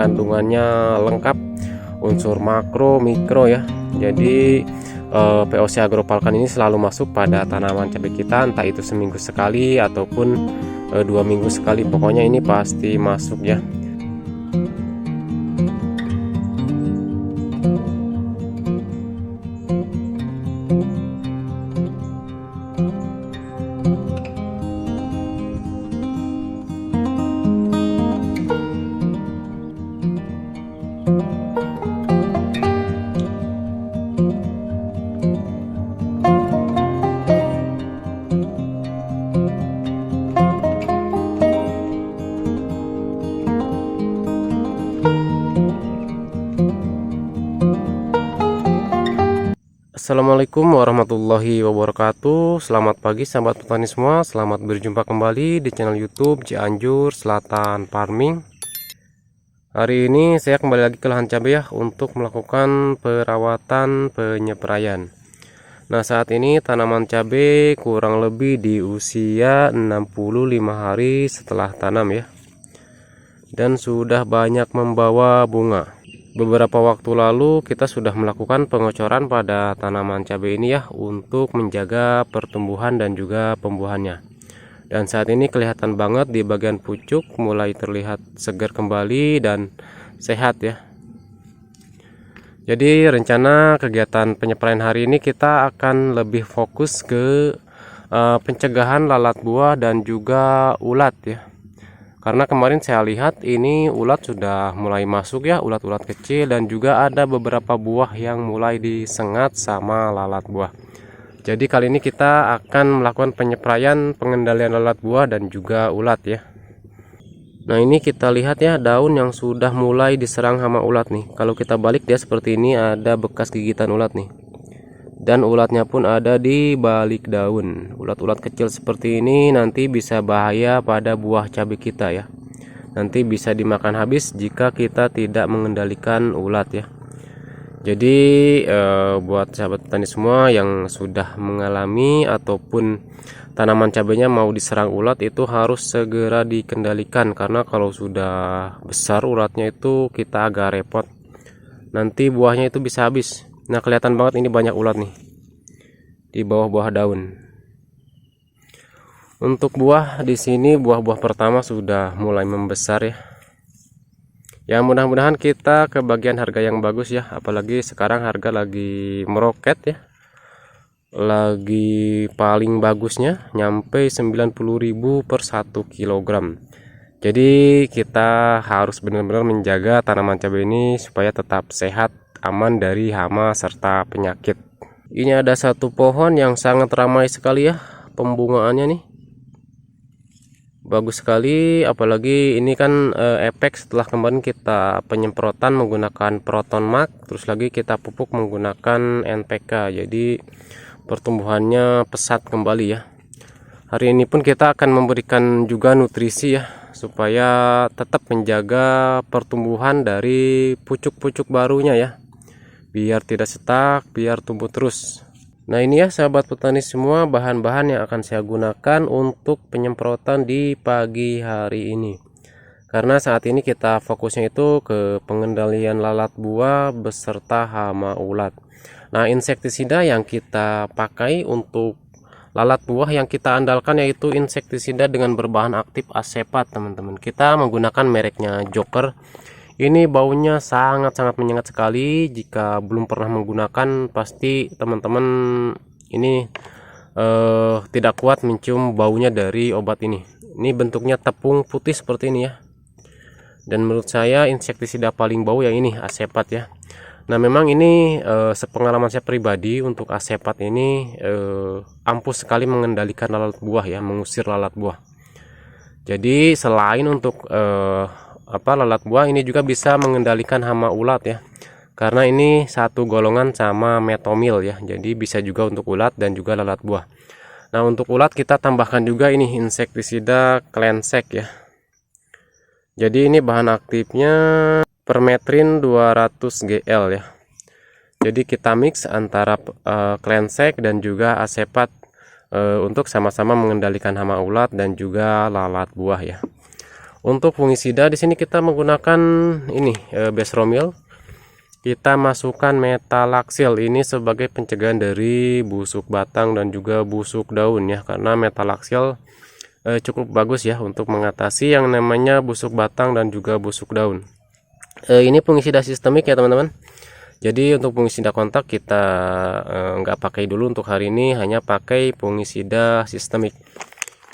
kandungannya lengkap, unsur makro, mikro ya. Jadi POC Agropalkan ini selalu masuk pada tanaman cabai kita, entah itu seminggu sekali ataupun 2 minggu sekali. Pokoknya ini pasti masuk ya. Assalamualaikum warahmatullahi wabarakatuh. Selamat pagi sahabat petani semua. Selamat berjumpa kembali di channel YouTube Cianjur Selatan Farming. Hari ini saya kembali lagi ke lahan cabai ya, untuk melakukan perawatan penyepraian. Nah, saat ini tanaman cabai kurang lebih di usia 65 hari setelah tanam ya, dan sudah banyak membawa bunga. Beberapa waktu lalu kita sudah melakukan pengocoran pada tanaman cabai ini ya, untuk menjaga pertumbuhan dan juga pembuahannya. Dan saat ini kelihatan banget di bagian pucuk mulai terlihat segar kembali dan sehat ya. Jadi rencana kegiatan penyepraian hari ini kita akan lebih fokus ke pencegahan lalat buah dan juga ulat ya. Karena kemarin saya lihat ini ulat sudah mulai masuk ya, ulat-ulat kecil, dan juga ada beberapa buah yang mulai disengat sama lalat buah. Jadi kali ini kita akan melakukan penyepraian pengendalian lalat buah dan juga ulat ya. Nah, ini kita lihat ya, daun yang sudah mulai diserang hama ulat nih. Kalau kita balik dia seperti ini, ada bekas gigitan ulat nih. Dan ulatnya pun ada di balik daun. Ulat-ulat kecil seperti ini nanti bisa bahaya pada buah cabai kita ya. Nanti bisa dimakan habis jika kita tidak mengendalikan ulat ya. Jadi buat sahabat petani semua yang sudah mengalami ataupun tanaman cabainya mau diserang ulat, itu harus segera dikendalikan. Karena kalau sudah besar ulatnya itu kita agak repot. Nanti buahnya itu bisa habis. Nah, kelihatan banget ini banyak ulat nih di bawah-bawah daun. Untuk buah di sini, buah-buah pertama sudah mulai membesar ya. Ya, mudah-mudahan kita ke bagian harga yang bagus ya, apalagi sekarang harga lagi meroket ya. Lagi paling bagusnya nyampe 90.000 per 1 kilogram. Jadi kita harus benar-benar menjaga tanaman cabai ini supaya tetap sehat, aman dari hama serta penyakit. Ini ada satu pohon yang sangat ramai sekali ya pembungaannya nih. Bagus sekali, apalagi ini kan efek setelah kemarin kita penyemprotan menggunakan Proton Max, terus lagi kita pupuk menggunakan NPK. Jadi pertumbuhannya pesat kembali ya. Hari ini pun kita akan memberikan juga nutrisi ya, supaya tetap menjaga pertumbuhan dari pucuk-pucuk barunya ya, biar tidak setak, biar tumbuh terus. Nah, ini ya sahabat petani semua, bahan-bahan yang akan saya gunakan untuk penyemprotan di pagi hari ini. Karena saat ini kita fokusnya itu ke pengendalian lalat buah beserta hama ulat. Nah, insektisida yang kita pakai untuk lalat buah yang kita andalkan yaitu insektisida dengan berbahan aktif asepat teman-teman. Kita menggunakan mereknya Joker. Ini baunya sangat-sangat menyengat sekali. Jika belum pernah menggunakan, pasti teman-teman ini tidak kuat mencium baunya dari obat ini. Ini bentuknya tepung putih seperti ini ya. Dan menurut saya insektisida paling bau yang ini, asepat ya. Nah, memang ini sepengalaman saya pribadi untuk asepat ini ampuh sekali mengendalikan lalat buah ya, mengusir lalat buah. Jadi selain untuk lalat buah, ini juga bisa mengendalikan hama ulat ya, karena ini satu golongan sama metomil ya. Jadi bisa juga untuk ulat dan juga lalat buah. Nah, untuk ulat kita tambahkan juga ini insektisida Cleansec ya. Jadi ini bahan aktifnya permetrin 200 GL ya. Jadi kita mix antara Cleansec dan juga asepat untuk sama-sama mengendalikan hama ulat dan juga lalat buah ya. Untuk fungisida di sini kita menggunakan ini Besromil. Kita masukkan metalaxyl ini sebagai pencegahan dari busuk batang dan juga busuk daun ya, karena metalaxyl cukup bagus ya untuk mengatasi yang namanya busuk batang dan juga busuk daun. Ini fungisida sistemik ya teman-teman. Jadi untuk fungisida kontak kita nggak pakai dulu untuk hari ini, hanya pakai fungisida sistemik.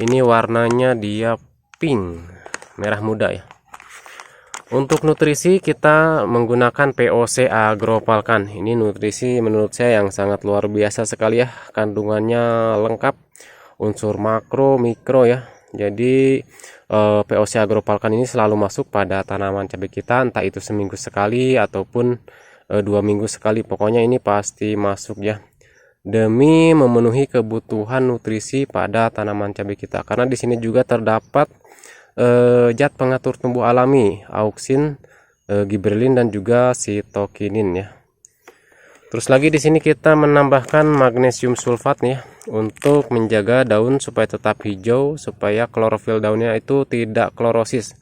Ini warnanya dia pink, merah muda ya. Untuk nutrisi kita menggunakan POC Agropalkan. Ini nutrisi menurut saya yang sangat luar biasa sekali ya. Kandungannya lengkap, unsur makro, mikro ya. Jadi POC Agropalkan ini selalu masuk pada tanaman cabai kita, entah itu seminggu sekali ataupun 2 minggu sekali. Pokoknya ini pasti masuk ya. Demi memenuhi kebutuhan nutrisi pada tanaman cabai kita. Karena di sini juga terdapat zat pengatur tumbuh alami, auksin, giberelin dan juga sitokinin ya. Terus lagi di sini kita menambahkan magnesium sulfat nih ya, untuk menjaga daun supaya tetap hijau, supaya klorofil daunnya itu tidak klorosis.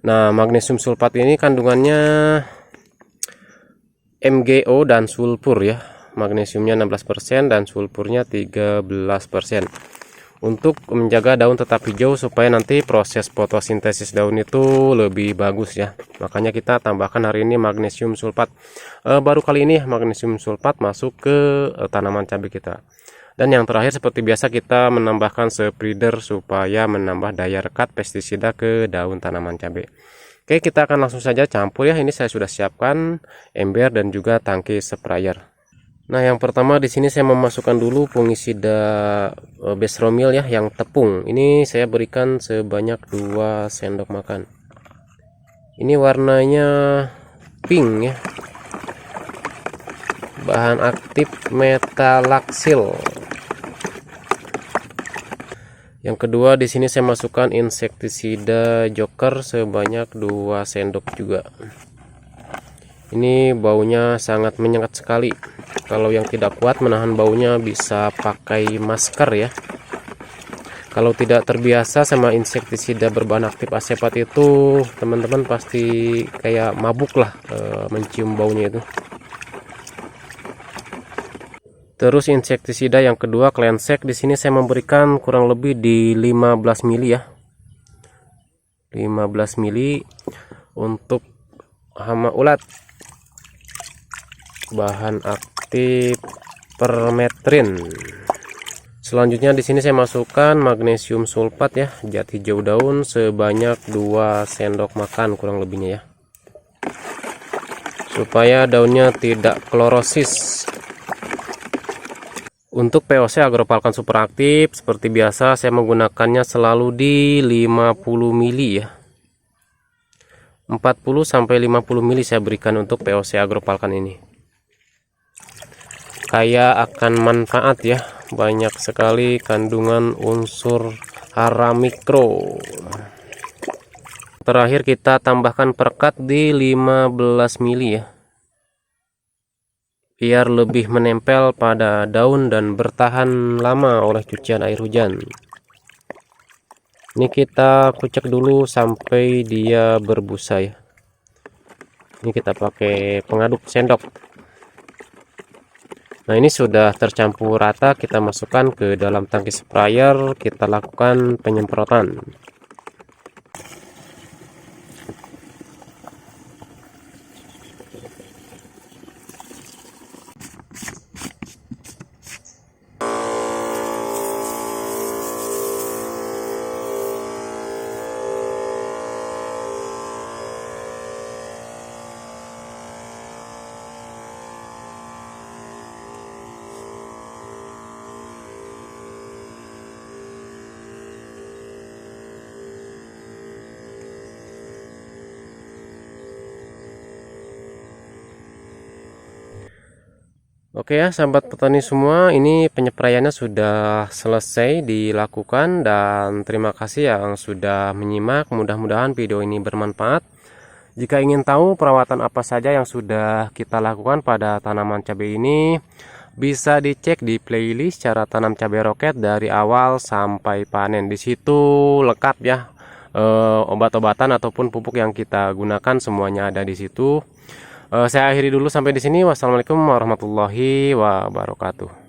Nah, magnesium sulfat ini kandungannya MgO dan sulfur ya. Magnesiumnya 16% dan sulfurnya 13%. Untuk menjaga daun tetap hijau supaya nanti proses fotosintesis daun itu lebih bagus ya. Makanya kita tambahkan hari ini magnesium sulfat. Baru kali ini magnesium sulfat masuk ke tanaman cabai kita. Dan yang terakhir seperti biasa kita menambahkan spreader supaya menambah daya rekat pestisida ke daun tanaman cabai. Oke, kita akan langsung saja campur ya. Ini saya sudah siapkan ember dan juga tangki sprayer. Nah, yang pertama di sini saya memasukkan dulu fungisida Besromil ya, yang tepung. Ini saya berikan sebanyak 2 sendok makan. Ini warnanya pink ya. Bahan aktif metalaxyl. Yang kedua di sini saya masukkan insektisida Joker sebanyak 2 sendok juga. Ini baunya sangat menyengat sekali. Kalau yang tidak kuat menahan baunya bisa pakai masker ya. Kalau tidak terbiasa sama insektisida berbahan aktif asepat itu, teman-teman pasti kayak mabuk lah mencium baunya itu. Terus insektisida yang kedua Cleansec, di sini saya memberikan kurang lebih di 15 mili ya. 15 mili untuk hama ulat. Bahan aktif permetrin. Selanjutnya di sini saya masukkan magnesium sulfat ya, zat hijau daun sebanyak 2 sendok makan kurang lebihnya ya. Supaya daunnya tidak klorosis. Untuk POC Agropalkan super aktif seperti biasa saya menggunakannya selalu di 50 mili ya. 40 sampai 50 mili saya berikan untuk POC Agropalkan ini. Kaya akan manfaat ya, banyak sekali kandungan unsur hara mikro. Terakhir kita tambahkan perekat di 15 mili ya, biar lebih menempel pada daun dan bertahan lama oleh cucian air hujan. Ini kita kucek dulu sampai dia berbusa ya. Ini kita pakai pengaduk sendok. Nah, ini sudah tercampur rata, kita masukkan ke dalam tangki sprayer, kita lakukan penyemprotan. Oke ya sahabat petani semua, ini penyepraiannya sudah selesai dilakukan dan terima kasih yang sudah menyimak. Mudah-mudahan video ini bermanfaat. Jika ingin tahu perawatan apa saja yang sudah kita lakukan pada tanaman cabai ini, bisa dicek di playlist cara tanam cabai roket dari awal sampai panen. Di situ lengkap ya, obat-obatan ataupun pupuk yang kita gunakan semuanya ada di situ. Saya akhiri dulu sampai di sini. Wassalamualaikum warahmatullahi wabarakatuh.